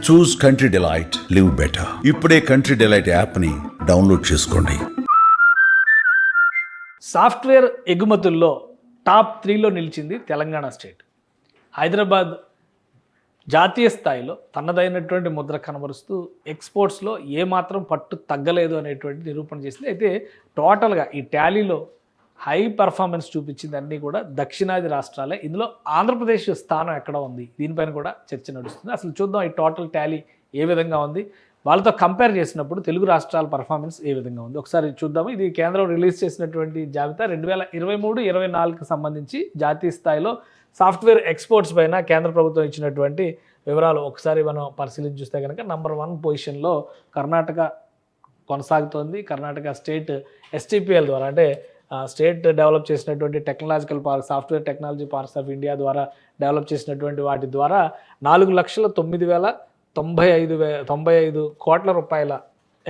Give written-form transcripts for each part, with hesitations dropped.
చూస్ country delight, live better. ఇప్పుడే country delight యాప్ని download చేసుకోండి. సాఫ్ట్వేర్ ఎగుమతుల్లో టాప్ 3లో నిలిచింది తెలంగాణ స్టేట్. హైదరాబాద్ జాతీయ స్థాయిలో తనదైనటువంటి ముద్ర కనబరుస్తూ ఎక్స్పోర్ట్స్లో ఏమాత్రం పట్టు తగ్గలేదు అనేటువంటి నిరూపణ చేసింది. అయితే టోటల్గా ఈ టాలీలో హై పర్ఫార్మెన్స్ చూపించింది అన్నీ కూడా దక్షిణాది రాష్ట్రాలే. ఇందులో ఆంధ్రప్రదేశ్ స్థానం ఎక్కడ ఉంది, దీనిపైన కూడా చర్చ నడుస్తుంది. అసలు చూద్దాం ఈ టోటల్ టాలీ ఏ విధంగా ఉంది, వాళ్ళతో కంపేర్ చేసినప్పుడు తెలుగు రాష్ట్రాల పర్ఫార్మెన్స్ ఏ విధంగా ఉంది ఒకసారి చూద్దాము. ఇది కేంద్రం రిలీజ్ చేసినటువంటి జాబితా 2023-24కి సంబంధించి జాతీయ స్థాయిలో సాఫ్ట్వేర్ ఎక్స్పోర్ట్స్ పైన కేంద్ర ప్రభుత్వం ఇచ్చినటువంటి వివరాలు ఒకసారి మనం పరిశీలించి చూస్తే కనుక నంబర్ 1 పొజిషన్లో కర్ణాటక కొనసాగుతోంది. కర్ణాటక స్టేట్ STPL ద్వారా, అంటే స్టేట్ డెవలప్ చేసినటువంటి technological park, software technology parks of India ద్వారా డెవలప్ చేసినటువంటి వాటి ద్వారా 4,09,95 కోట్ల రూపాయల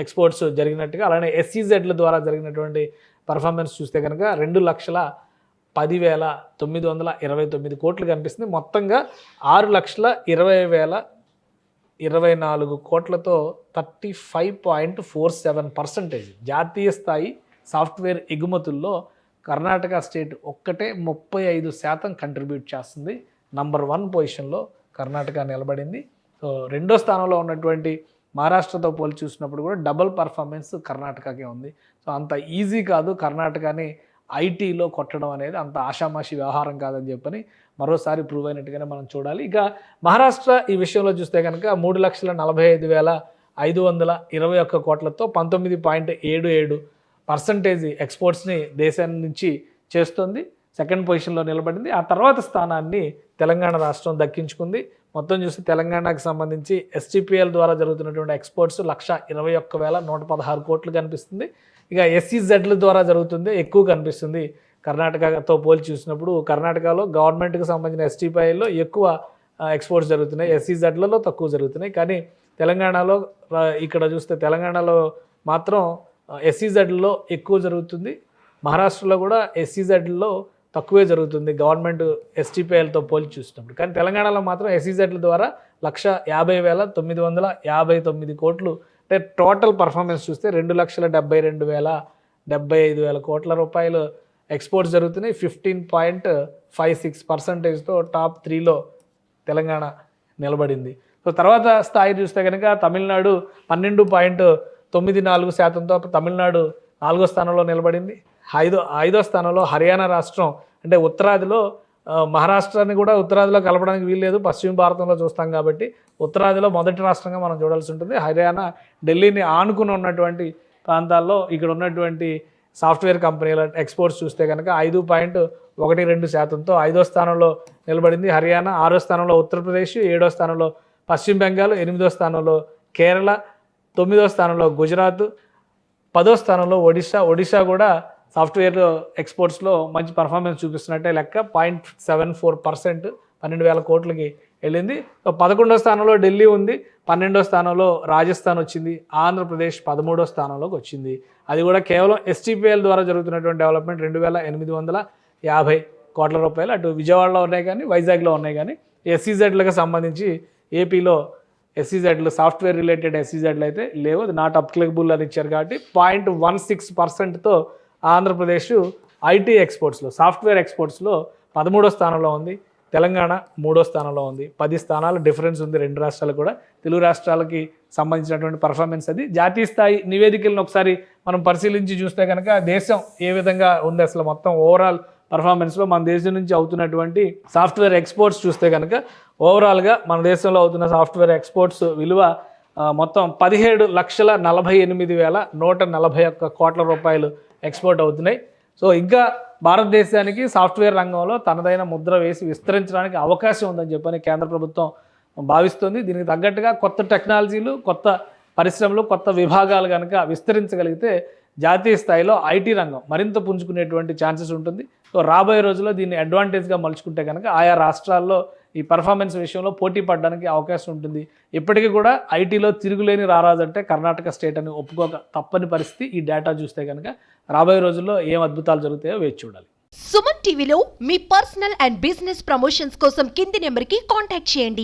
ఎక్స్పోర్ట్స్ జరిగినట్టుగా, అలానే SEZల ద్వారా జరిగినటువంటి పర్ఫార్మెన్స్ చూస్తే కనుక 2,10,929 కోట్లు కనిపిస్తుంది. మొత్తంగా 6,20,024 కోట్లతో 35.47% జాతీయ స్థాయి సాఫ్ట్వేర్ ఎగుమతుల్లో కర్ణాటక స్టేట్ ఒక్కటే 35% కంట్రిబ్యూట్ చేస్తుంది. నంబర్ 1 పొజిషన్లో కర్ణాటక నిలబడింది. సో రెండో స్థానంలో ఉన్నటువంటి మహారాష్ట్రతో పోల్చి చూసినప్పుడు కూడా డబుల్ పర్ఫార్మెన్స్ కర్ణాటకకే ఉంది. సో అంత ఈజీ కాదు కర్ణాటకని ఐటీలో కొట్టడం అనేది, అంత ఆషామాషి వ్యవహారం కాదని చెప్పని మరోసారి ప్రూవ్ అయినట్టుగానే మనం చూడాలి. ఇక మహారాష్ట్ర ఈ విషయంలో చూస్తే కనుక 3,45,521 కోట్లతో 19.77% ఎక్స్పోర్ట్స్ని దేశాన్ని నుంచి చేస్తుంది. సెకండ్ పొజిషన్లో నిలబడింది. ఆ తర్వాత స్థానాన్ని తెలంగాణ రాష్ట్రం దక్కించుకుంది. మొత్తం చూస్తే తెలంగాణకు సంబంధించి STPL ద్వారా జరుగుతున్నటువంటి ఎక్స్పోర్ట్స్ 1,21,116 కోట్లు కనిపిస్తుంది. ఇక SEZల ద్వారా జరుగుతుంది ఎక్కువ కనిపిస్తుంది. కర్ణాటకతో పోల్చి చూసినప్పుడు కర్ణాటకలో గవర్నమెంట్కి సంబంధించిన STPLలో ఎక్కువ ఎక్స్పోర్ట్స్ జరుగుతున్నాయి, SEZలలో తక్కువ జరుగుతున్నాయి. కానీ తెలంగాణలో ఇక్కడ చూస్తే తెలంగాణలో మాత్రం SEZలో ఎక్కువ జరుగుతుంది. మహారాష్ట్రలో కూడా SEZలో తక్కువే జరుగుతుంది గవర్నమెంట్ STPLతో పోల్చి చూసినప్పుడు. కానీ తెలంగాణలో మాత్రం SEZల ద్వారా 1,50,959 కోట్లు, అంటే టోటల్ పర్ఫార్మెన్స్ చూస్తే 2,72,075 కోట్ల రూపాయలు ఎక్స్పోర్ట్స్ జరుగుతున్నాయి. 15.56%తో టాప్ 3లో తెలంగాణ నిలబడింది. సో తర్వాత స్థాయి చూస్తే కనుక తమిళనాడు 12.94%తో తమిళనాడు 4వ స్థానంలో నిలబడింది. ఐదో స్థానంలో హర్యానా రాష్ట్రం, అంటే ఉత్తరాదిలో మహారాష్ట్రాన్ని కూడా ఉత్తరాదిలో కలపడానికి వీల్లేదు, పశ్చిమ భారతంలో చూస్తాం కాబట్టి ఉత్తరాదిలో మొదటి రాష్ట్రంగా మనం చూడాల్సి ఉంటుంది. హర్యానా ఢిల్లీని ఆనుకుని ఉన్నటువంటి ప్రాంతాల్లో ఇక్కడ ఉన్నటువంటి సాఫ్ట్వేర్ కంపెనీల ఎక్స్పోర్ట్స్ చూస్తే కనుక 5.12%తో 5వ స్థానంలో నిలబడింది హర్యానా. 6వ స్థానంలో ఉత్తరప్రదేశ్, 7వ స్థానంలో పశ్చిమ బెంగాల్, 8వ స్థానంలో కేరళ, 9వ స్థానంలో గుజరాత్, 10వ స్థానంలో ఒడిశా కూడా సాఫ్ట్వేర్ ఎక్స్పోర్ట్స్లో మంచి పర్ఫార్మెన్స్ చూపిస్తున్నట్టే లెక్క. 0.74%, 12,000 కోట్లకి వెళ్ళింది. 11వ స్థానంలో ఢిల్లీ ఉంది, 12వ స్థానంలో రాజస్థాన్ వచ్చింది, ఆంధ్రప్రదేశ్ 13వ స్థానంలోకి వచ్చింది. అది కూడా కేవలం STPL ద్వారా జరుగుతున్నటువంటి డెవలప్మెంట్ 2,850 కోట్ల రూపాయలు. అటు విజయవాడలో ఉన్నాయి కానీ వైజాగ్లో ఉన్నాయి కానీ SEZలకు సంబంధించి ఏపీలో SEZలు సాఫ్ట్వేర్ రిలేటెడ్ SEZలు అయితే లేవు, అది నాట్ అప్లికబుల్ అని ఇచ్చారు కాబట్టి 0.16%తో ఆంధ్రప్రదేశ్ IT ఎక్స్పోర్ట్స్లో సాఫ్ట్వేర్ ఎక్స్పోర్ట్స్లో 13వ స్థానంలో ఉంది. తెలంగాణ 3వ స్థానంలో ఉంది. 10 స్థానాల డిఫరెన్స్ ఉంది రెండు రాష్ట్రాలకు కూడా. తెలుగు రాష్ట్రాలకి సంబంధించినటువంటి పర్ఫార్మెన్స్ అది. జాతీయ స్థాయి నివేదికలను ఒకసారి మనం పరిశీలించి చూస్తే కనుక దేశం ఏ విధంగా ఉంది, అసలు మొత్తం ఓవరాల్ పర్ఫార్మెన్స్లో మన దేశం నుంచి అవుతున్నటువంటి సాఫ్ట్వేర్ ఎక్స్పోర్ట్స్ చూస్తే కనుక ఓవరాల్గా మన దేశంలో అవుతున్న సాఫ్ట్వేర్ ఎక్స్పోర్ట్స్ విలువ మొత్తం 17,48,141 కోట్ల రూపాయలు ఎక్స్పోర్ట్ అవుతున్నాయి. సో ఇంకా భారతదేశానికి సాఫ్ట్వేర్ రంగంలో తనదైన ముద్ర వేసి విస్తరించడానికి అవకాశం ఉందని చెప్పని కేంద్ర ప్రభుత్వం భావిస్తుంది. దీనికి తగ్గట్టుగా కొత్త టెక్నాలజీలు, కొత్త పరిశ్రమలు, కొత్త విభాగాలు కనుక విస్తరించగలిగితే జాతీయ స్థాయిలో IT రంగం మరింత పుంజుకునేటువంటి ఛాన్సెస్ ఉంటుంది. సో రాబోయే రోజుల్లో దీన్ని అడ్వాంటేజ్గా మలుచుకుంటే కనుక ఆయా రాష్ట్రాల్లో ఈ పర్ఫార్మెన్స్ విషయంలో పోటీ పడడానికి అవకాశం ఉంటుంది. ఇప్పటికీ కూడా ఐటీలో తిరుగులేని రారాజు అంటే కర్ణాటక స్టేట్ అని ఒప్పుకోక తప్పని పరిస్థితి. ఈ డేటా చూస్తే కనుక రాబోయే రోజుల్లో ఏం అద్భుతాలు జరుగుతాయో వేచి చూడాలి. సుమన్ టీవీలో మీ పర్సనల్ అండ్ బిజినెస్ ప్రమోషన్స్ కోసం కింది నెంబర్కి కాంటాక్ట్ చేయండి.